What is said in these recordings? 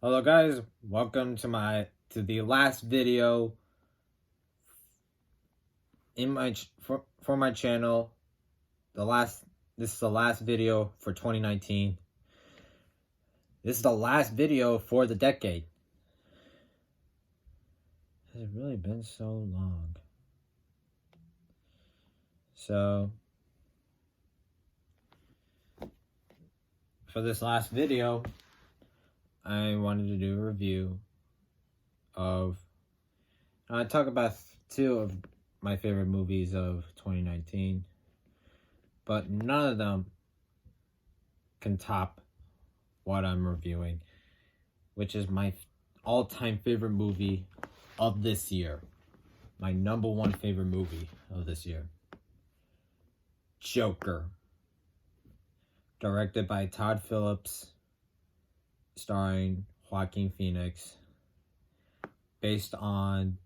Hello guys, welcome to the last video in my for my channel. This is the last video for 2019. This is the last video for the decade. Has it really been so long? So for this last video, I wanted to do a review of I talk about two of my favorite movies of 2019, but none of them can top what I'm reviewing, which is my all-time favorite movie of this year. My number one favorite movie of this year. Joker. Directed by Todd Phillips, starring Joaquin Phoenix, based on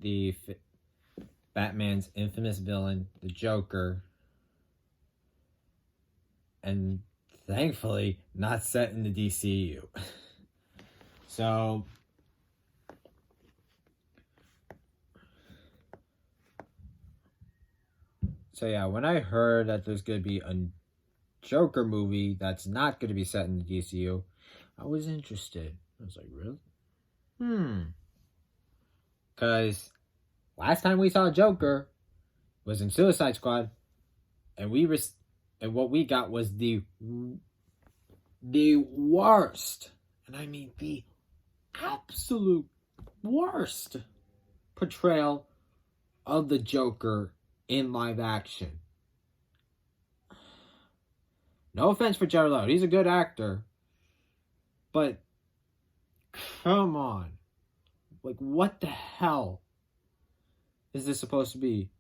the Batman's infamous villain, the Joker, and thankfully not set in the DCU. So yeah, when I heard that there's going to be a Joker movie that's not going to be set in the DCU, I was interested. I was like, really? Because last time we saw Joker was in Suicide Squad, and what we got was the worst, and I mean the absolute worst portrayal of the Joker in live action. No offense for Jared Leto, he's a good actor, but come on, like, what the hell is this supposed to be?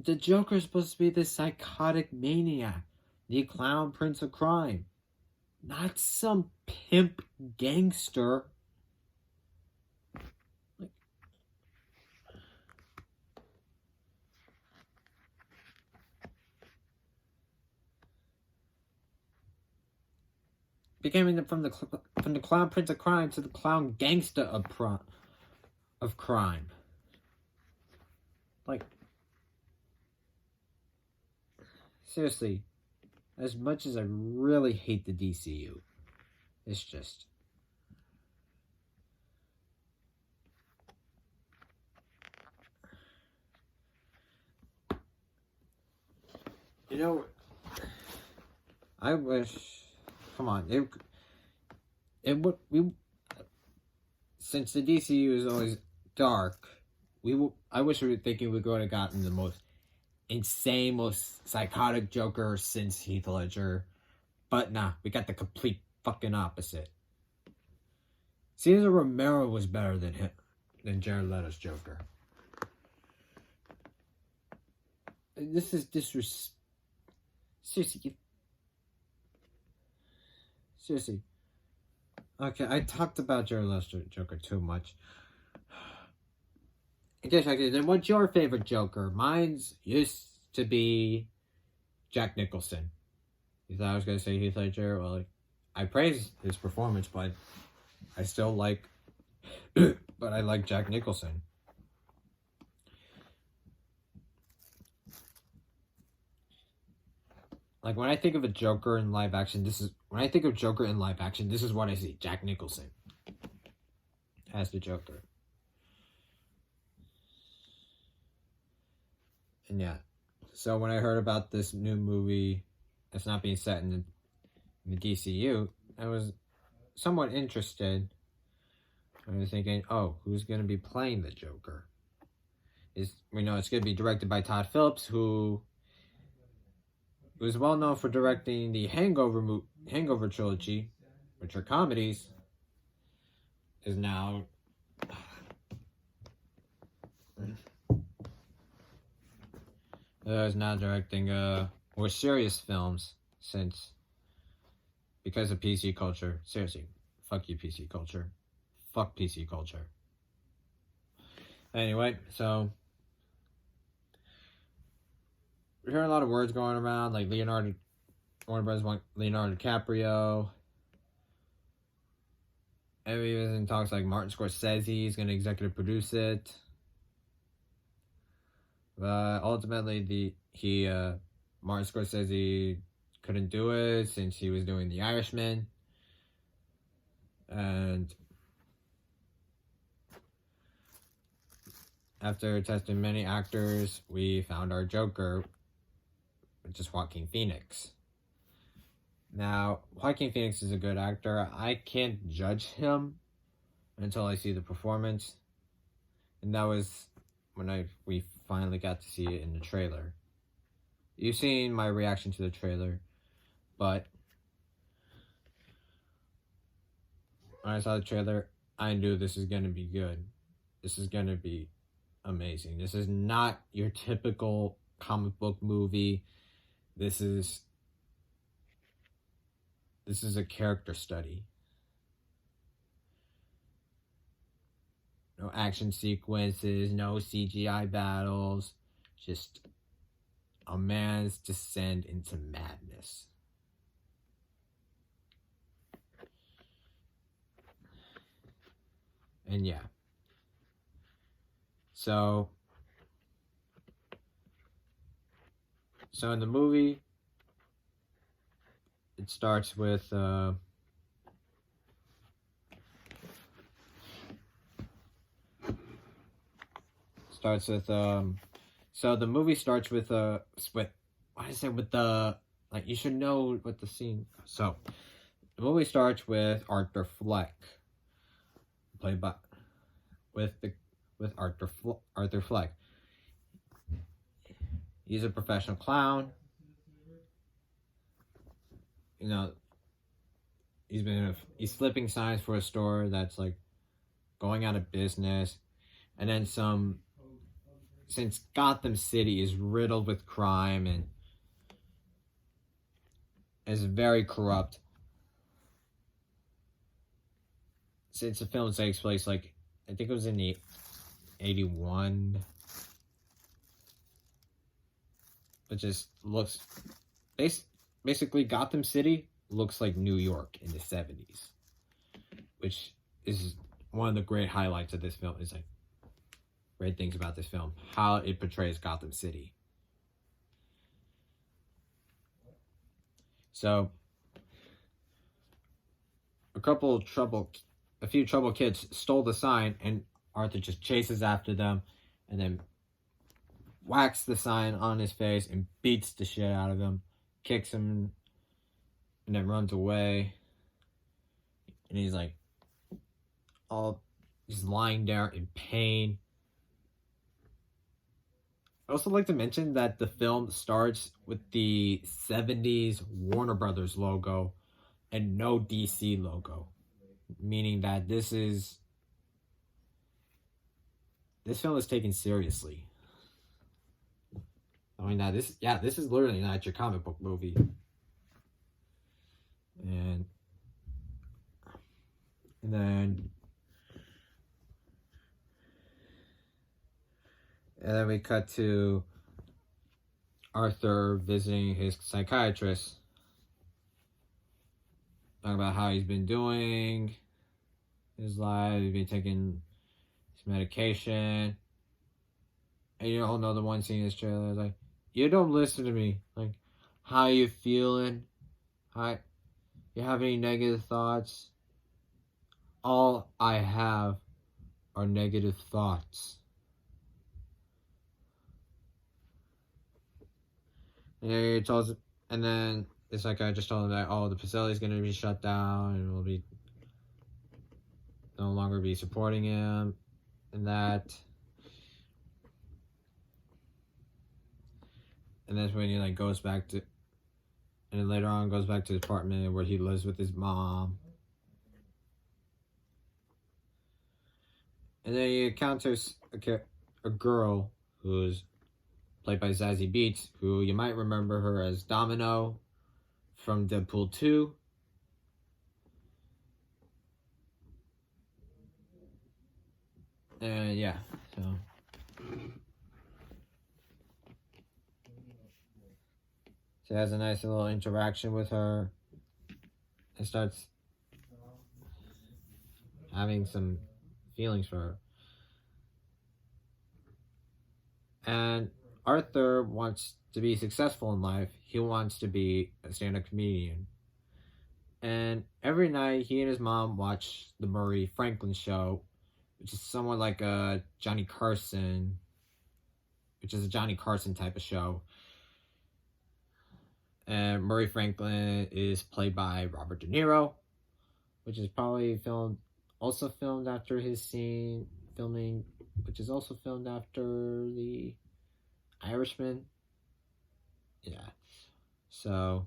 The Joker is supposed to be this psychotic maniac, the clown prince of crime, not some pimp gangster. Becoming from the clown prince of crime to the clown gangsta of crime. Like, seriously, as much as I really hate the DCU, it's just, you know, I wish, come on, since the DCU is always dark, I wish we were thinking we would have gotten the most insane, most psychotic Joker since Heath Ledger, but nah, we got the complete fucking opposite. Cesar Romero was better than Jared Leto's Joker. This is disrespect. Seriously. Okay, I talked about Jared Leto's Joker too much. Okay, then what's your favorite Joker? Mine's used to be Jack Nicholson. You thought I was going to say Heath Ledger? Well, I praise his performance, but I still like... but I like Jack Nicholson. Like, when I think of a Joker in live action, this is what I see. Jack Nicholson as the Joker. And yeah, so when I heard about this new movie that's not being set in the DCU, I was somewhat interested. I was thinking, oh, who's going to be playing the Joker? We know it's going to be directed by Todd Phillips, who was well known for directing the Hangover trilogy, which are comedies, is now directing more serious films because of PC culture. Seriously, fuck you, PC culture. Fuck PC culture. Anyway, so we're hearing a lot of words going around, like Warner Brothers want Leonardo DiCaprio. Everyone talks like Martin Scorsese is going to executive produce it. But ultimately, Martin Scorsese couldn't do it since he was doing The Irishman. And after testing many actors, we found our Joker, which is Joaquin Phoenix. Now, Joaquin Phoenix is a good actor. I can't judge him until I see the performance. And that was when we finally got to see it in the trailer. You've seen my reaction to the trailer, but when I saw the trailer, I knew this is going to be good. This is going to be amazing. This is not your typical comic book movie. This is a character study. No action sequences, no CGI battles, just a man's descent into madness. And yeah. So in the movie, it starts with so the movie starts with you should know what the scene. So the movie starts with Arthur Fleck, played by Arthur Fleck. He's a professional clown. You know, he's flipping signs for a store that's like going out of business, and then since Gotham City is riddled with crime and is very corrupt, since the film takes place I think it was in the 81, it just looks basically Gotham City looks like New York in the 70s, which is one of the great highlights of this film. Is great things about this film, how it portrays Gotham City. So a few troubled kids stole the sign, and Arthur just chases after them and then whacks the sign on his face and beats the shit out of him, kicks him, and then runs away. And he's he's lying there in pain. I'd also like to mention that the film starts with the 70s Warner Brothers logo and no DC logo, meaning that this film is taken seriously. I mean, this is literally not your comic book movie. And then we cut to Arthur visiting his psychiatrist, talking about how he's been doing his life, he's been taking his medication. And you all know the one scene in this trailer is you don't listen to me. How you feeling? You have any negative thoughts? All I have are negative thoughts. And then the psychiatrist told him that the facility's going to be shut down and will be no longer be supporting him, and that. And that's when he goes back to, and then later on goes back to his apartment where he lives with his mom. And then he encounters a girl who's played by Zazie Beetz, who you might remember her as Domino from Deadpool 2. And yeah, so. So he has a nice little interaction with her and starts having some feelings for her. And Arthur wants to be successful in life. He wants to be a stand-up comedian. And every night, he and his mom watch the Murray Franklin show, which is somewhat like a Johnny Carson, which is a Johnny Carson type of show. And Murray Franklin is played by Robert De Niro, which is probably also filmed after his scene filming, which is also filmed after The Irishman. Yeah. So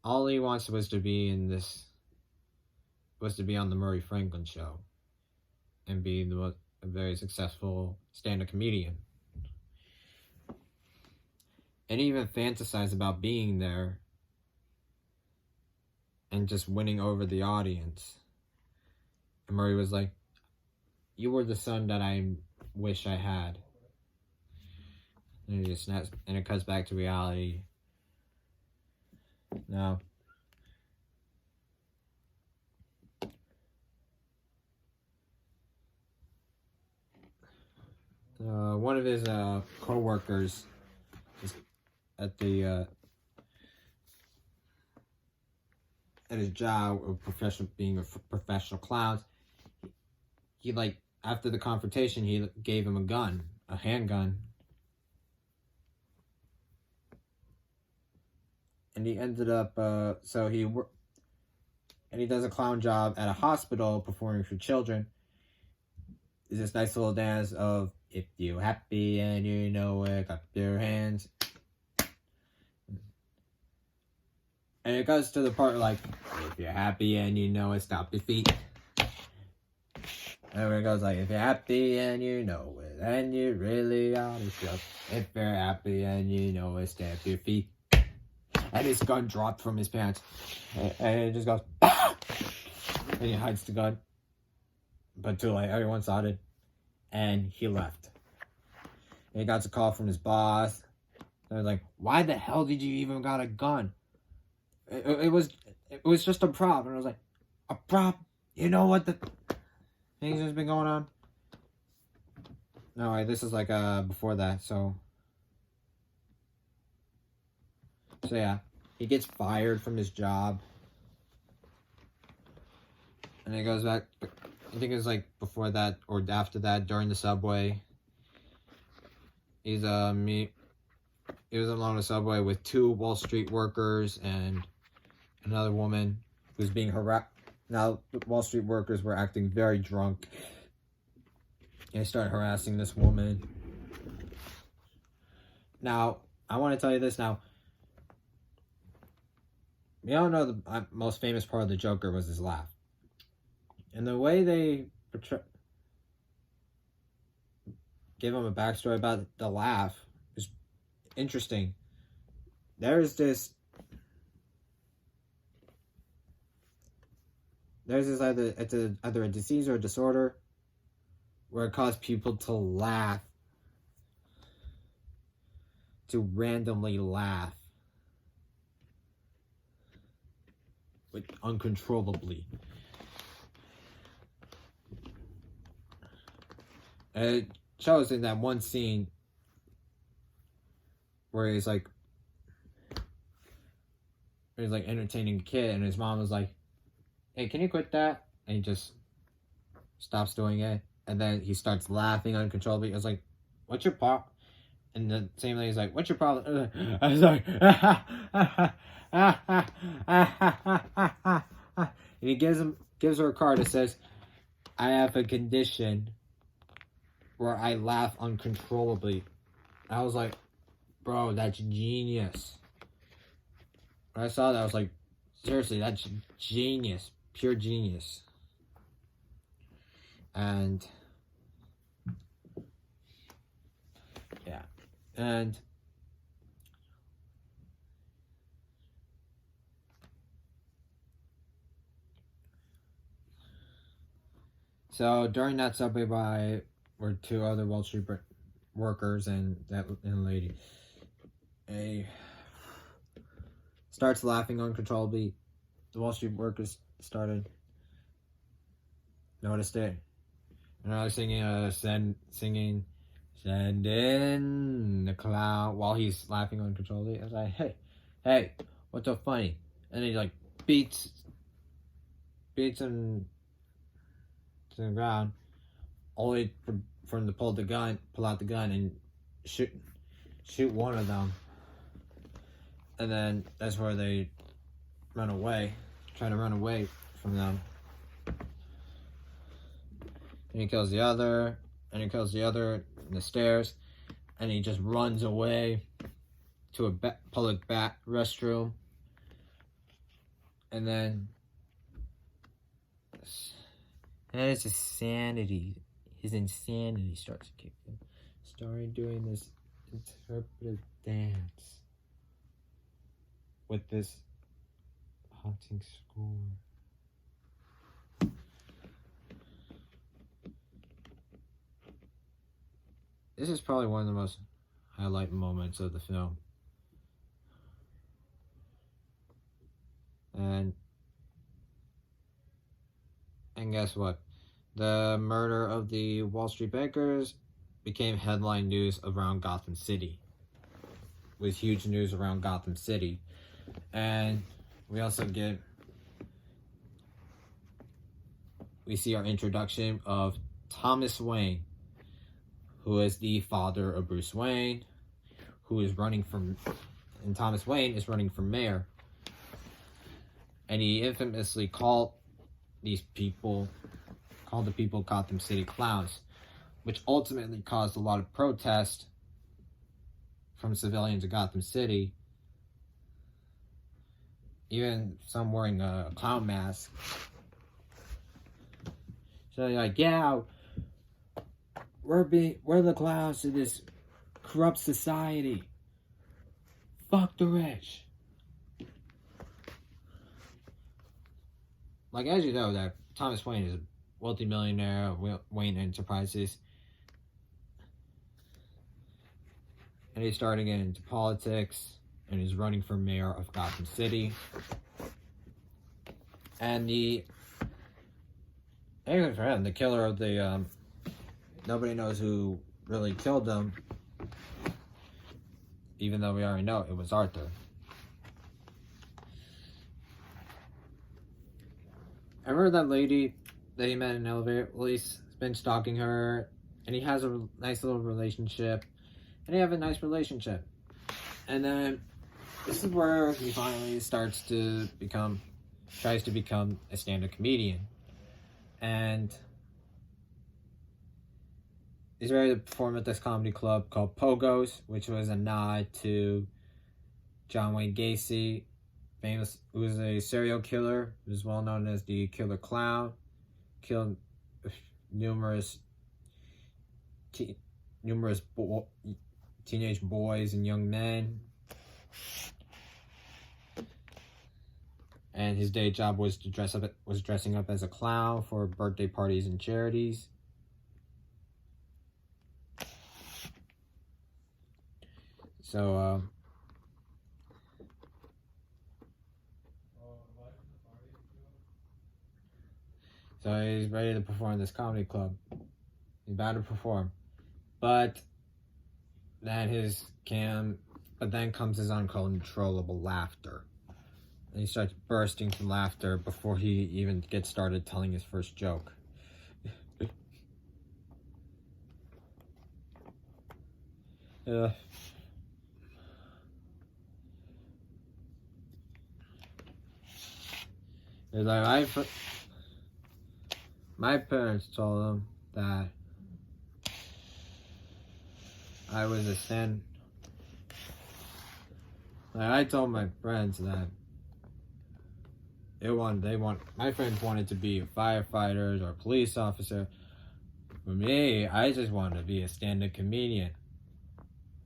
all he wants was to be on the Murray Franklin show and be a very successful stand-up comedian. And even fantasize about being there and just winning over the audience. And Murray was like, "You were the son that I wish I had." And it just snaps, and it cuts back to reality. Now, one of his co-workers at his job of being a professional clown, he like after the confrontation, he gave him a handgun, and he ended up and he does a clown job at a hospital performing for children. Is this nice little dance of "If you're happy and you know it, clap your hands." And it goes to the part like, "If you're happy and you know it, stomp your feet." And it goes like, "If you're happy and you know it, and you really ought to show. If you're happy and you know it, stamp your feet." And his gun dropped from his pants. And it just goes, "Ah!" And he hides the gun. But too late, everyone saw it. And he left. And he got a call from his boss. They're like, "Why the hell did you even got a gun?" It was just a prop. And I was like, "A prop? You know what the things that's been going on?" No, this is like before that, so yeah. He gets fired from his job. And he goes back, I think it was like before that or after that, during the subway. He was along the subway with two Wall Street workers and another woman who's being harassed. Now, the Wall Street workers were acting very drunk. And they started harassing this woman. Now, I want to tell you this now. We all know the most famous part of the Joker was his laugh. And the way they give him a backstory about the laugh is interesting. There's either a disease or a disorder where it causes people to laugh, to randomly laugh, uncontrollably. And it shows in that one scene where he's like entertaining a kid, and his mom was like, "Hey, can you quit that?" And he just stops doing it, and then he starts laughing uncontrollably. I was like, "What's your problem?" And the same lady is like, "What's your problem?" I was like, and he gives her a card that says, "I have a condition where I laugh uncontrollably." I was like, "Bro, that's genius." When I saw that, I was like, seriously, that's genius. Pure genius. And yeah. And so during that subway ride, were two other Wall Street workers and a lady. Starts laughing uncontrollably. The Wall Street workers noticed it. And I was singing, send in the clown while he's laughing uncontrollably. I was like, hey, what's so funny? And he like beats him to the ground, only for him to pull out the gun and shoot one of them. And then that's where they try to run away from them. And he kills the other, in the stairs, and he just runs away to a public restroom. And then his insanity starts to kick in. Started doing this interpretive dance with this haunting score. This is probably one of the most highlight moments of the film. And guess what? The murder of the Wall Street bankers became headline news around Gotham City. With huge news around Gotham City. And we also we see our introduction of Thomas Wayne, who is the father of Bruce Wayne, and Thomas Wayne is running for mayor. And he infamously called the people Gotham City clowns, which ultimately caused a lot of protest from civilians in Gotham City, even some wearing a clown mask. So they're like, yeah, we're the clowns in this corrupt society. Fuck the rich. Like, as you know, that Thomas Wayne is a wealthy millionaire of Wayne Enterprises. And he's starting to get into politics, and he's running for mayor of Gotham City. And anyway, for him, the killer of the, nobody knows who really killed him, even though we already know it was Arthur. I remember that lady that he met in an elevator. Well, he's been stalking her, and he has a nice little relationship, and they have a nice relationship. And then this is where he finally tries to become a stand-up comedian. And he's ready to perform at this comedy club called Pogo's, which was a nod to John Wayne Gacy, who was a serial killer, who was well known as the Killer Clown, killed numerous teenage boys and young men. And his day job was dressing up as a clown for birthday parties and charities. So he's ready to perform in this comedy club. He's about to perform. But then comes his uncontrollable laughter. And he starts bursting from laughter before he even gets started telling his first joke. It's like my parents told him that I was I told my friends that my friends wanted to be firefighters or police officer. For me, I just wanted to be a stand-up comedian.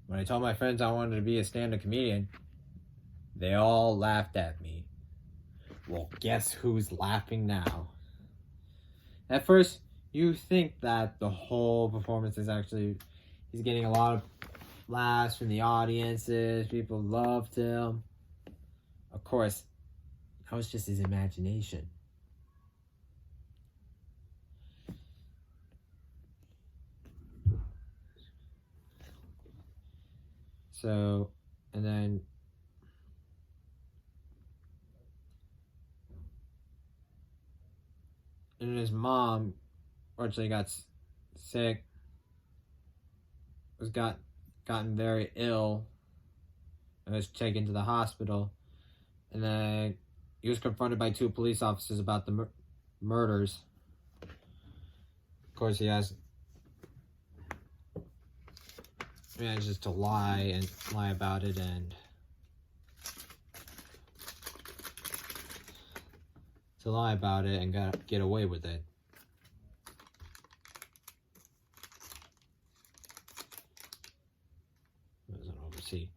When I told my friends I wanted to be a stand-up comedian, they all laughed at me. Well, guess who's laughing now? At first, you think that the whole performance is actually, he's getting a lot of laughs from the audiences, people loved him. Of course, that was just his imagination. So, and then his mom fortunately got sick, gotten very ill, and was taken to the hospital. And then he was confronted by 2 police officers about the murders. Of course, he manages to lie about it and get away with it. It was an overseas.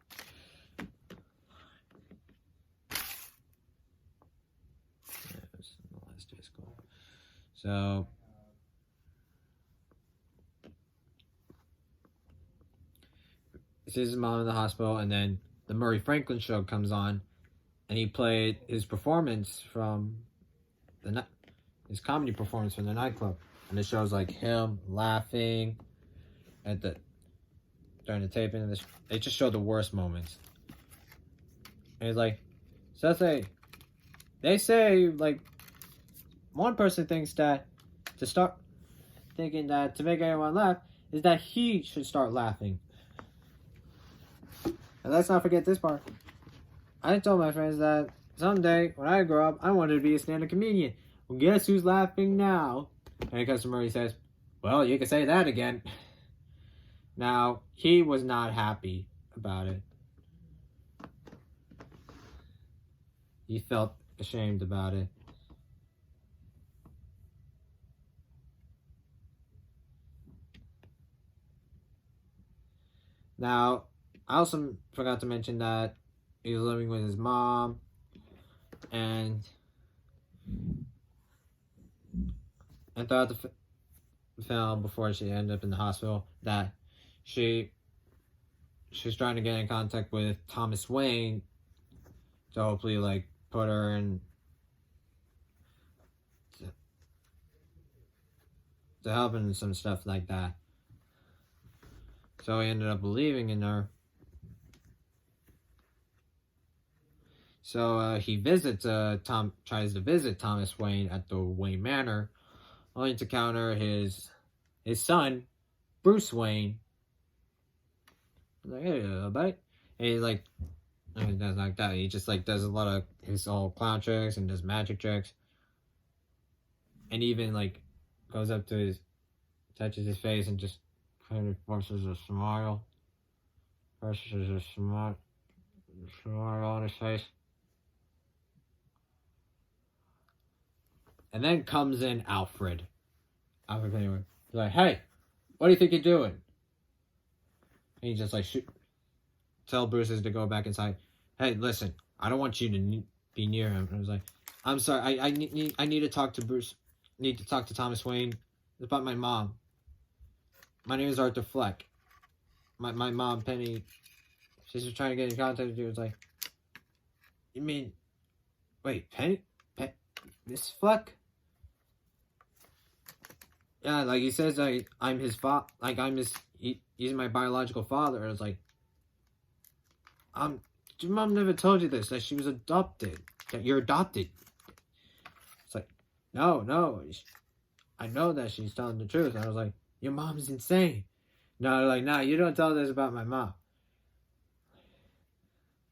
So he sees his mom in the hospital, and then the Murray Franklin show comes on, and he played his performance from his comedy performance from the nightclub, and it shows like him laughing during the taping of this. They just show the worst moments, and he's like, so they say like one person thinks that to make everyone laugh is that he should start laughing. And let's not forget this part. I told my friends that someday, when I grow up, I wanted to be a stand-up comedian. Well, guess who's laughing now? And the customer says, well, you can say that again. Now, he was not happy about it. He felt ashamed about it. Now, I also forgot to mention that he was living with his mom, and throughout the film, before she ended up in the hospital, that she's trying to get in contact with Thomas Wayne to hopefully like put her in to help in some stuff like that. So he ended up believing in her. So he tries to visit Thomas Wayne at the Wayne Manor, only to counter his son, Bruce Wayne. He's like, hey, buddy. And he's like, he does like that. He just like does a lot of his old clown tricks and does magic tricks. And even like goes up to touches his face and just kind of forces a smile. Forces a smile on his face. And then comes in Alfred. He's like, hey, what do you think you're doing? And he just like tell Bruce to go back inside. Hey, listen, I don't want you to be near him. And I was like, I'm sorry, I need to talk to Bruce. Need to talk to Thomas Wayne. It's about my mom. My name is Arthur Fleck. My mom, Penny, she's trying to get in contact with you. It's like, you mean, wait, Penny? Miss Fleck? Yeah, like he says, I'm his he's my biological father. And it's like, your mom never told you this, that she was adopted, that you're adopted. It's like, no, I know that she's telling the truth. And I was like, your mom's insane. No, like, nah, you don't tell this about my mom.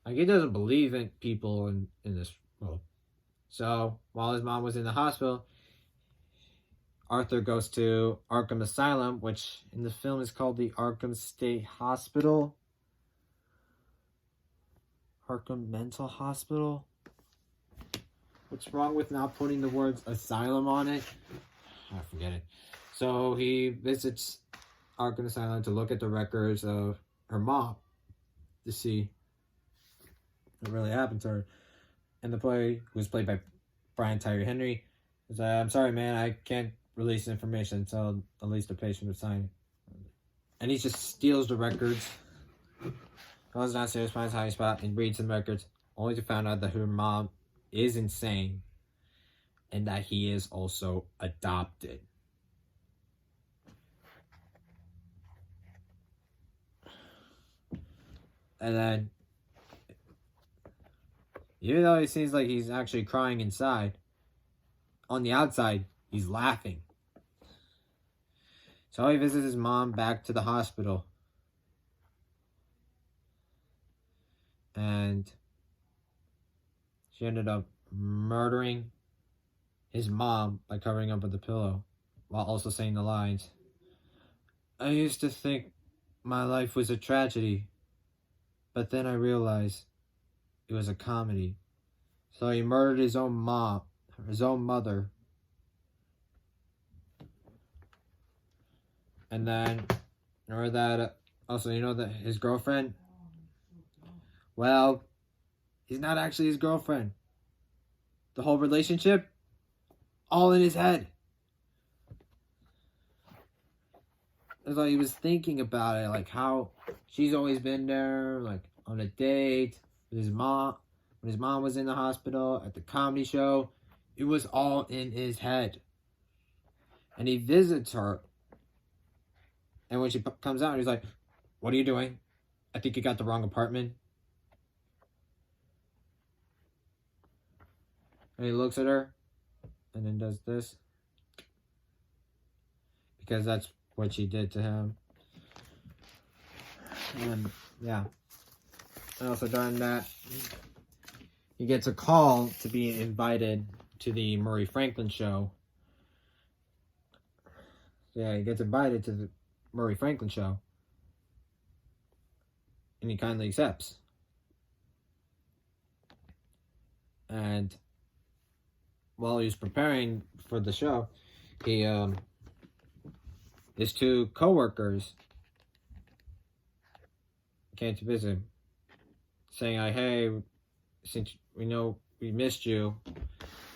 Like, he doesn't believe in people in this world. So, while his mom was in the hospital, Arthur goes to Arkham Asylum, which in the film is called the Arkham State Hospital. Arkham Mental Hospital. What's wrong with not putting the words asylum on it? I forget it. So he visits Arkham Asylum to look at the records of her mom to see what really happened to her. And the play was played by Brian Tyree Henry. He's like, I'm sorry, man, I can't release information until at least the patient would sign it. And he just steals the records, goes downstairs, finds a hiding spot, and reads the records, only to find out that her mom is insane and that he is also adopted. And then, even though it seems like he's actually crying inside, on the outside, he's laughing. So he visits his mom back to the hospital. And she ended up murdering his mom by covering up with a pillow, while also saying the lines, "I used to think my life was a tragedy, but then I realized it was a comedy." So he murdered his own mom, his own mother. And then, or that, also, that his girlfriend, well, he's not actually his girlfriend. The whole relationship, all in his head. It's like he was thinking about it, like how she's always been there, like on a date with his mom. When his mom was in the hospital, at the comedy show, it was all in his head. And he visits her. And when she comes out, he's like, "What are you doing? I think you got the wrong apartment." And he looks at her and then does this. Because that's what she did to him. And yeah. And also during that, he gets a call to be invited to the Murray Franklin show. Yeah, he gets invited to the Murray Franklin show. And he kindly accepts. And while he was preparing for the show, his two co-workers came to visit him, saying, like, "Hey, since we know we missed you,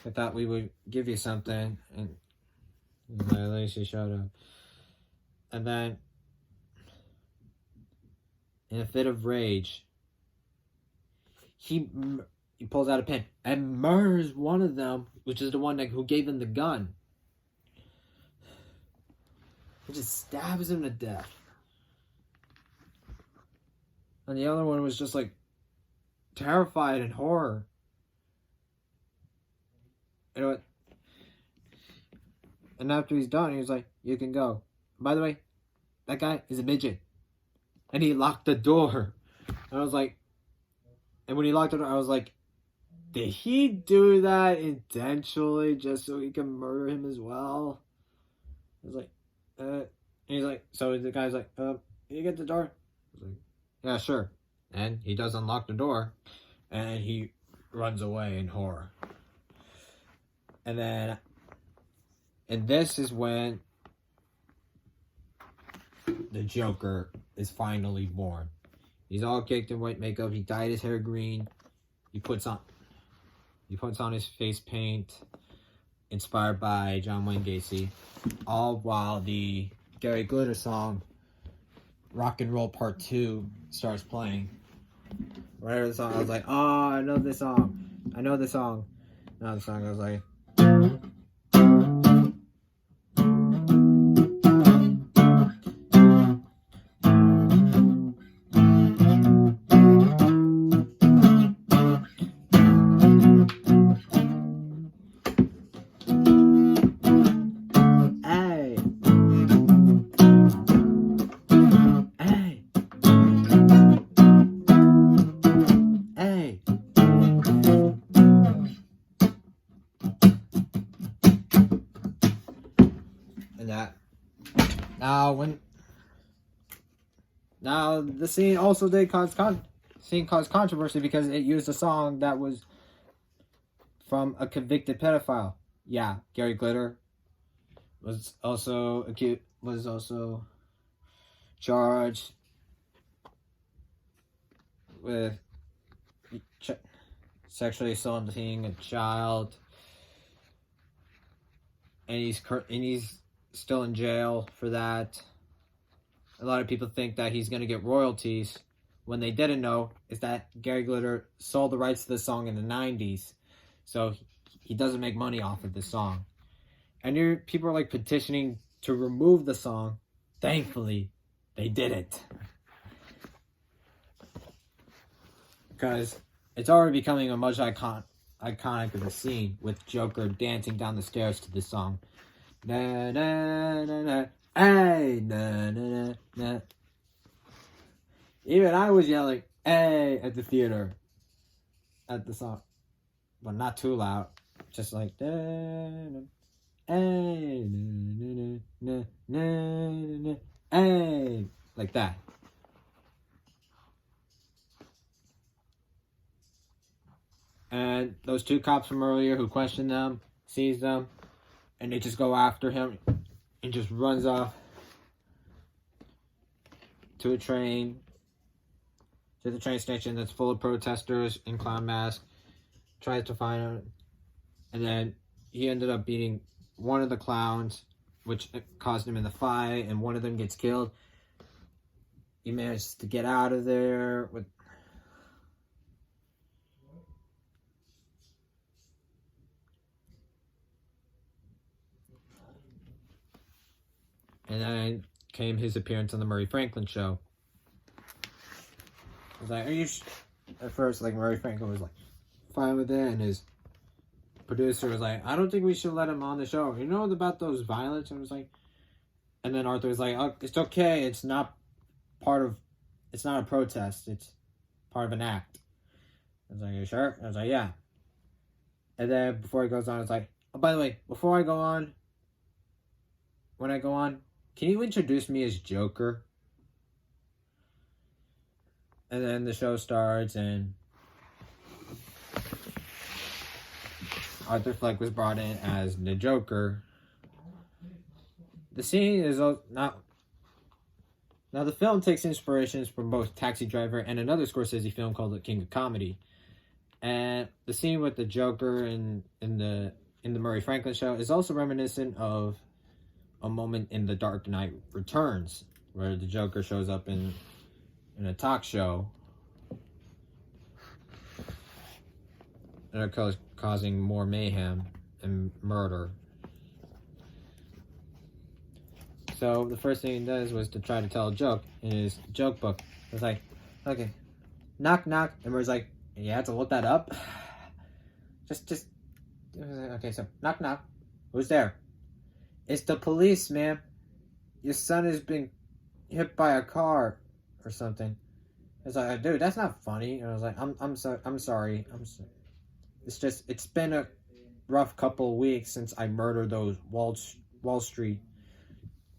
I thought we would give you something." And at least he showed up. And then, in a fit of rage, he pulls out a pen and murders one of them, which is the one who gave him the gun. He just stabs him to death. And the other one was just like terrified in horror. And after he's done, he was like, "You can go. By the way, that guy is a midget." And he locked the door. And I was like, and when he locked the door, I was like, did he do that intentionally just so he can murder him as well? I was like, and he's like, so the guy's like, "Can you get the door?" I was like, "Yeah, sure." And he does unlock the door, and he runs away in horror. And this is when the Joker is finally born. He's all caked in white makeup. He dyed his hair green. He puts on his face paint, inspired by John Wayne Gacy, all while the Gary Glitter song "Rock and Roll Part 2" starts playing. Whatever the song, I was like, "Oh, I know this song. I know the song." Now the song, I was like, Now the scene also did cause controversy because it used a song that was from a convicted pedophile. Yeah, Gary Glitter was also charged with sexually assaulting a child. and he's still in jail for that. A lot of people think that he's gonna get royalties. When they didn't know is that Gary Glitter sold the rights to the song in the '90s, so he doesn't make money off of the song. And people are like petitioning to remove the song. Thankfully, they didn't, because it's already becoming a much iconic of a scene with Joker dancing down the stairs to this song. Na na na na, hey na na na na. Even I was yelling "hey" at the theater at the song, but not too loud, just like hey na na na na, hey, like that. And those two cops from earlier who questioned them, sees them, and they just go after him and just runs off to the train station that's full of protesters in clown masks, tries to find him, and then he ended up beating one of the clowns, which caused him in the fight, and one of them gets killed. He managed to get out of there with... And then came his appearance on the Murray Franklin show. I was like, are you... At first, like, Murray Franklin was like, fine with it, and his producer was like, I don't think we should let him on the show. You know about those violence? And I was like... And then Arthur was like, oh, it's okay, it's not a protest, it's part of an act. I was like, are you sure? I was like, yeah. And then before he goes on, it's like, oh, by the way, before I go on, when I go on, can you introduce me as Joker? And then the show starts, and Arthur Fleck was brought in as the Joker. The scene is not... Now, the film takes inspirations from both Taxi Driver and another Scorsese film called The King of Comedy. And the scene with the Joker in the Murray Franklin show is also reminiscent of a moment in The Dark Knight Returns, where the Joker shows up in a talk show and are causing more mayhem and murder. So the first thing he does was to try to tell a joke in his joke book. It was like, okay, knock knock, and we're like, you have to look that up. Just okay. So knock knock, who's there? It's the police, ma'am. Your son has been hit by a car or something. It's like, dude, that's not funny. And I was like, I'm sorry. It's been a rough couple of weeks since I murdered those Wall Street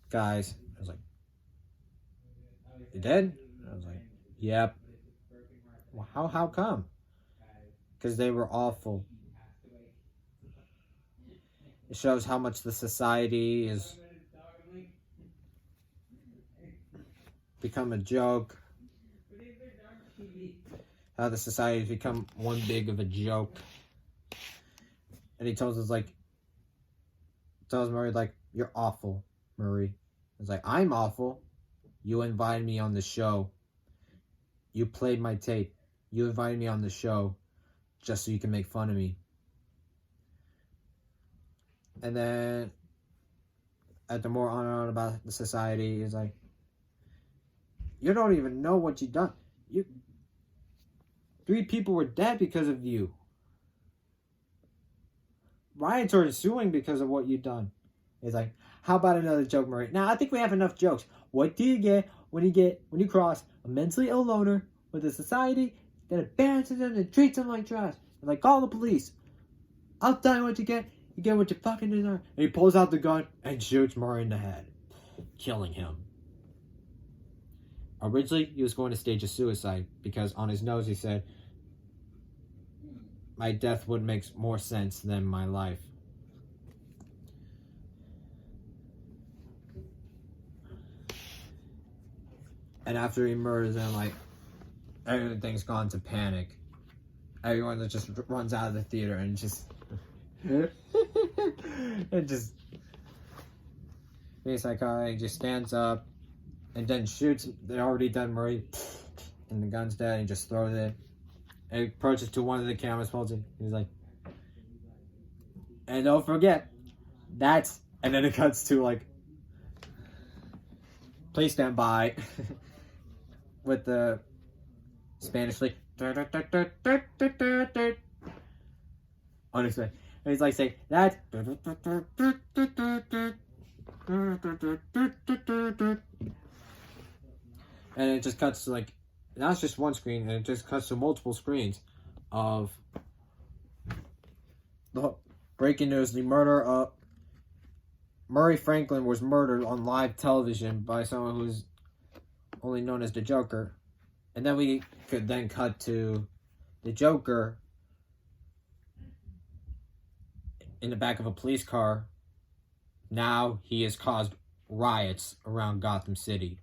guys. I was like, you did? I was like, yep. Well, how come? Because they were awful. It shows how much the society is become a joke. How the society has become one big of a joke. And he tells Murray, like, you're awful, Murray. He's like, I'm awful. You invited me on the show. You played my tape. You invited me on the show just so you can make fun of me. And then, at the more on about the society, he's like, you don't even know what you've done. 3 people were dead because of you. Riots are ensuing because of what you've done. He's like, how about another joke, Murray? Now, I think we have enough jokes. What do you get when you cross a mentally ill loner with a society that abandons them and treats them like trash? And like, call the police. I'll tell you what you get. You get what you fucking deserve. And he pulls out the gun and shoots Murray in the head, killing him. Originally, he was going to stage a suicide because on his nose he said, my death would make more sense than my life. And after he murders him, like, everything's gone to panic. Everyone just runs out of the theater and just... and just being psychotic, just stands up and then shoots the already done Murray, and the gun's dead, and he just throws it. And he approaches to one of the cameras, holds it. He's like, and don't forget, that's, and then it cuts to like, please stand by, with the Spanish like, unexpected. And he's like saying, that, and it just cuts to like, now it's just one screen, and it just cuts to multiple screens of the breaking news: the murder of Murray Franklin was murdered on live television by someone who's only known as the Joker. And then we could then cut to the Joker in the back of a police car. Now he has caused riots around Gotham City.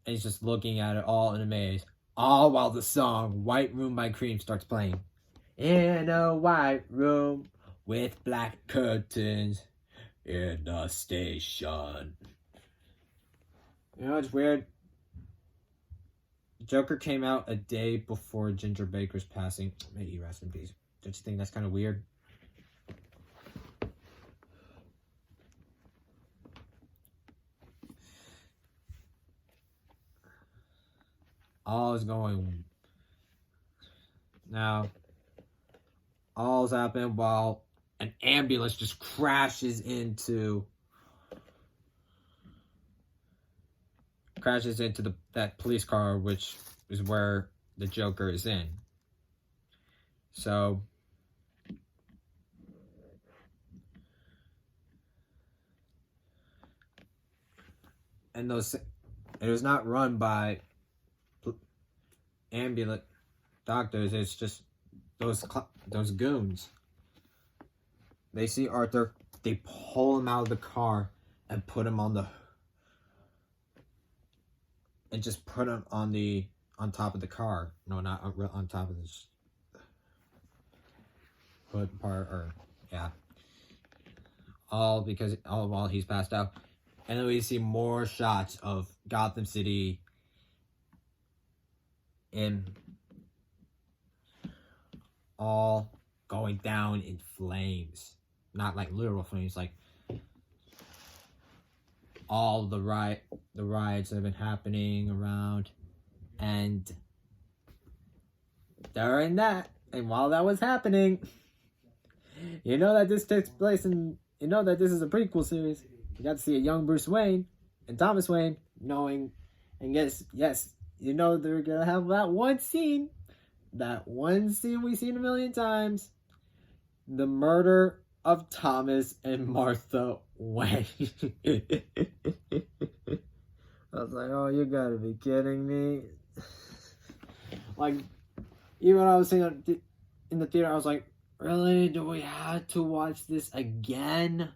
And he's just looking at it all in a maze. All while the song White Room by Cream starts playing. In a white room with black curtains in the station. You know, it's weird. Joker came out a day before Ginger Baker's passing. May he rest in peace. Don't you think that's kind of weird? All is going. Now, all's happened while an ambulance just crashes into that police car, which is where the Joker is in. So and it was not run by ambulance doctors. It's just those goons. They see Arthur, they pull him out of the car and put him on top of the car. No, not on top of this hood part, or yeah. All while he's passed out. And then we see more shots of Gotham City in all going down in flames. Not like literal flames, like all the riots that have been happening around. And during that, and while that was happening, you know that this takes place in, you know that this is a prequel series. You got to see a young Bruce Wayne and Thomas Wayne knowing, and yes, you know they're going to have that one scene we've seen a million times. The murder of Thomas and Martha Wayne. I was like, oh, you gotta be kidding me. Like, even when I was seeing it in the theater, I was like, really? Do we have to watch this again?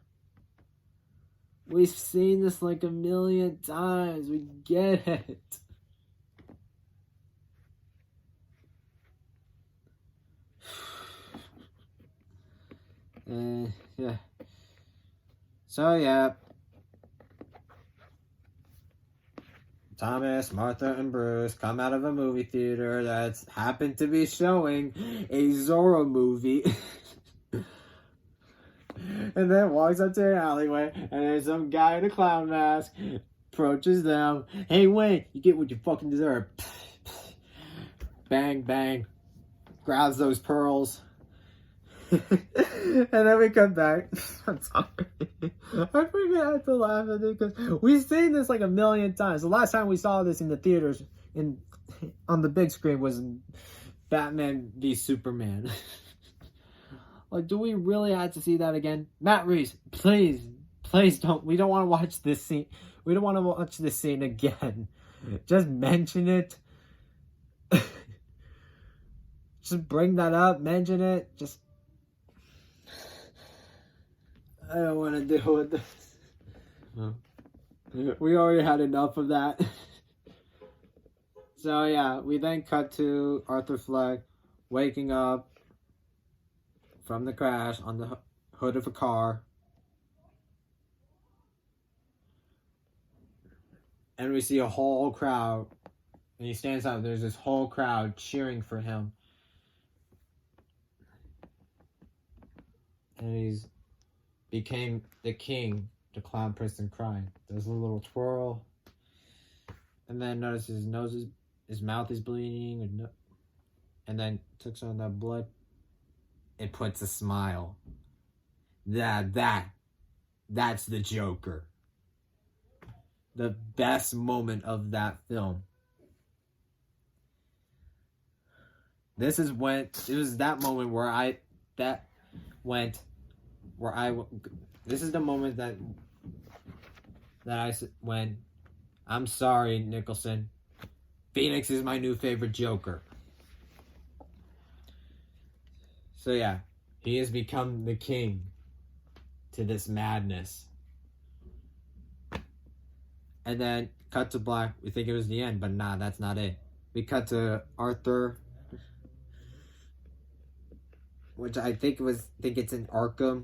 We've seen this like a million times. We get it. Yeah. So, yeah. Thomas, Martha, and Bruce come out of a movie theater that's happened to be showing a Zorro movie. And then walks up to an alleyway, and there's some guy in a clown mask approaches them. Hey, Wayne, you get what you fucking deserve. Bang, bang. Grabs those pearls. And then we come back. I'm sorry. I forget to laugh at it because we've seen this like a million times. The last time we saw this in the theaters on the big screen was Batman v Superman. Like, do we really have to see that again? Matt Reeves, please don't. We don't want to watch this scene. We don't want to watch this scene again. Just mention it. Just bring that up. Mention it. Just. I don't want to deal with this. We already had enough of that. So yeah, we then cut to Arthur Fleck waking up from the crash on the hood of a car. and we see a whole crowd, and he stands up. There's this whole crowd cheering for him, and he's became the king. The clown person cried. There's a little twirl, and then notice his nose is, his mouth is bleeding, and then took some of that blood. It puts a smile. That's the Joker. The best moment of that film. This is when it was that moment where this is the moment that I when I'm sorry, Nicholson. Phoenix is my new favorite Joker. So yeah, he has become the king to this madness. And then cut to black. We think it was the end, but nah, that's not it. We cut to Arthur, which I think it's in Arkham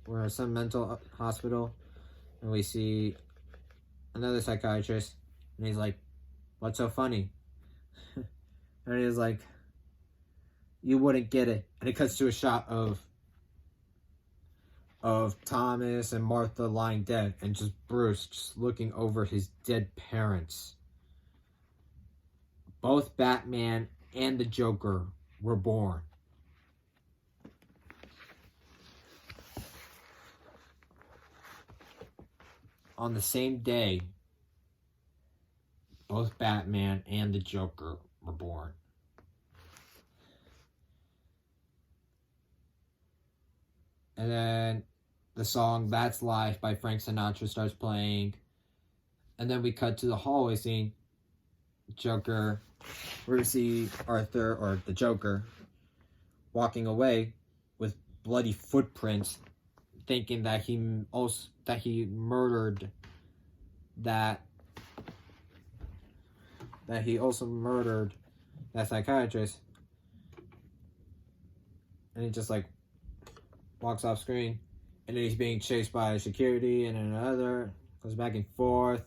or some mental hospital, and we see another psychiatrist, and he's like, "What's so funny?" And he's like, "You wouldn't get it." And it cuts to a shot of Thomas and Martha lying dead, and just Bruce just looking over his dead parents. Both Batman and the Joker were born. On the same day, both Batman and the Joker were born. And then the song That's Life by Frank Sinatra starts playing. And then we cut to the hallway scene. Joker, we're going to see Arthur, or the Joker, walking away with bloody footprints, thinking that he murdered that he also murdered that psychiatrist. And he just like walks off screen, and then he's being chased by security and another, goes back and forth.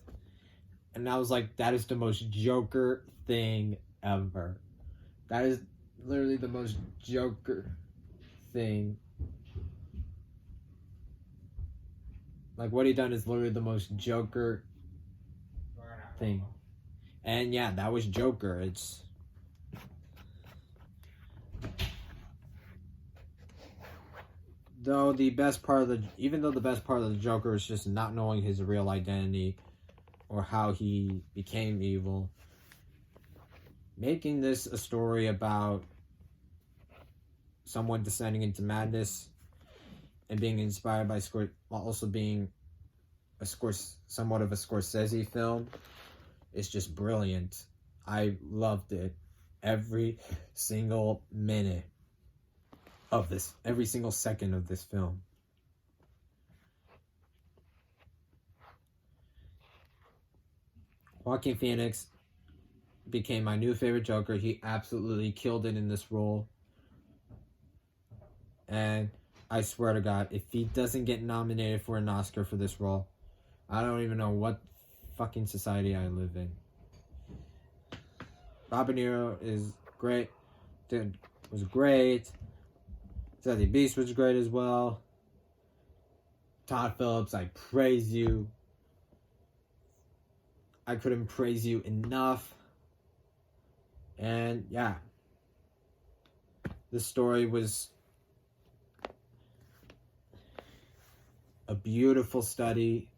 And I was like, that is the most Joker thing ever. That is literally the most Joker thing. Like, what he done is literally the most Joker thing. And yeah, that was Joker. It's though the best part of the Joker is just not knowing his real identity or how he became evil, making this a story about someone descending into madness and being inspired by while also being somewhat of a Scorsese film, is just brilliant. I loved it. Every single minute of this, every single second of this film. Joaquin Phoenix became my new favorite Joker. He absolutely killed it in this role. And I swear to God, if he doesn't get nominated for an Oscar for this role, I don't even know what fucking society I live in. Robert De Niro is great. Dude was great. Zazie Beetz was great as well. Todd Phillips, I praise you. I couldn't praise you enough. And yeah, this story was a beautiful study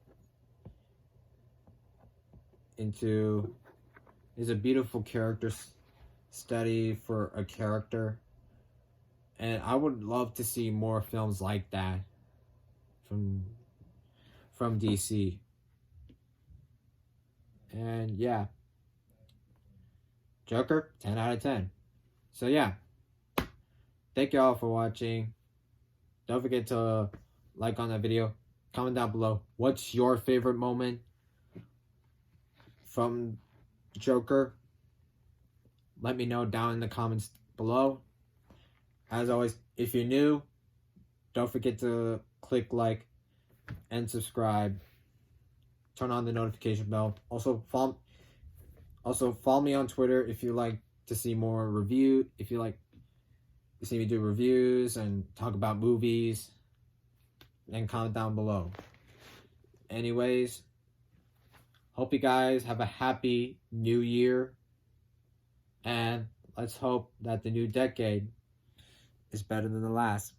into, is a beautiful character study for a character. And I would love to see more films like that from DC. And yeah, Joker, 10 out of 10. So yeah, thank you all for watching. Don't forget to like on that video, comment down below what's your favorite moment from Joker. Let me know down in the comments below. As always, if you're new, don't forget to click like and subscribe. turn on the notification bell. Also follow me on Twitter if you like to see more review. If you like to see me do reviews and talk about movies, then comment down below. Anyways, hope you guys have a happy new year, and let's hope that the new decade is better than the last.